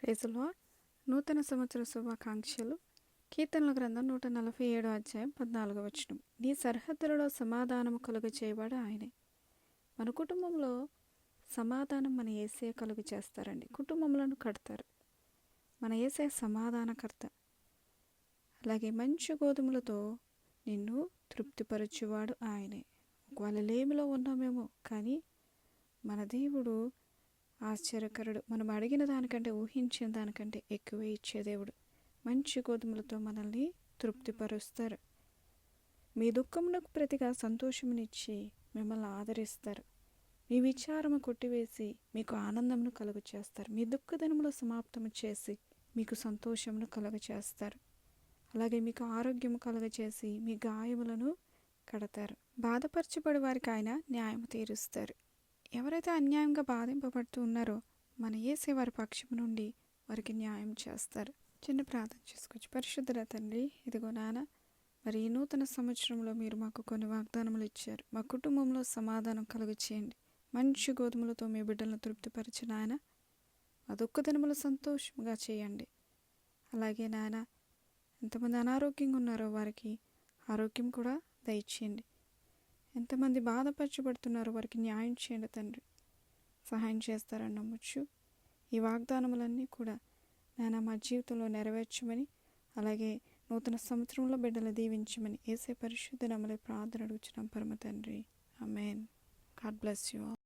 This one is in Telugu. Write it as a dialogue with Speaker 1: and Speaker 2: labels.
Speaker 1: Praise the lord. నూతన సంవత్సర శుభాకాంక్షలు. కీర్తనల గ్రంథం 147 అధ్యాయం 14వ వచనం. నీ సరిహద్దులలో సమాధానము కలుగ చేయవాడు ఆయనే. మన కుటుంబంలో సమాధానం మన యేసయ్య కలుగ చేస్తారండి. కుటుంబములను కడతారు. మన యేసయ్య సమాధానకర్త. అలాగే మంచి గోధుమలతో నిన్ను తృప్తిపరచువాడు ఆయనే. ఒకవేళ లేమిలో ఉన్నామేమో, కానీ మన దేవుడు ఆశ్చర్యకరుడు. మనం అడిగిన దానికంటే, ఊహించిన దానికంటే ఎక్కువ ఇచ్చే దేవుడు. మంచి గోధుమలతో మనల్ని తృప్తిపరుస్తారు. మీ దుఃఖమునకు ప్రతిగా సంతోషమునిచ్చి మిమ్మల్ని ఆదరిస్తారు. మీ విచారము కొట్టివేసి మీకు ఆనందమును కలుగ చేస్తారు. మీ దుఃఖదినములు సమాప్తము చేసి మీకు సంతోషమును కలుగ చేస్తారు. అలాగే మీకు ఆరోగ్యము కలుగచేసి మీ గాయములను కడతారు. బాధపరచబడి వారికి ఆయన న్యాయం తీరుస్తారు. ఎవరైతే అన్యాయంగా బాధింపబడుతూ ఉన్నారో మన యేసయ్య వారి పక్షము నుండి వారికి న్యాయం చేస్తారు. చిన్న ప్రార్థన చేసుకోవచ్చు. పరిశుద్ధుల తండ్రి, ఇదిగో నాన్న, మరి ఈ నూతన సంవత్సరంలో మీరు మాకు కొన్ని వాగ్దానములు ఇచ్చారు. మా కుటుంబంలో సమాధానం కలుగ చేయండి. మంచి గోధుమలతో మీ బిడ్డలను తృప్తిపరిచి నాయన మా దుఃఖదినములు సంతోషంగా చేయండి. అలాగే నాయన, ఎంతమంది అనారోగ్యంగా ఉన్నారో వారికి ఆరోగ్యం కూడా దయచేయండి. ఎంతమంది బాధపరచబడుతున్నారో వారికి న్యాయం చేయండి తండ్రి. సహాయం చేస్తారని నమ్మొచ్చు. ఈ వాగ్దానములన్నీ కూడా నాన్న మా జీవితంలో నెరవేర్చమని, అలాగే నూతన సంవత్సరంలో బిడ్డలు దీవించమని యేసయ్య పరిశుద్ధ నామములో ప్రార్థన అడుగుచున్నాం పరమ తండ్రి. Amen. God bless you all.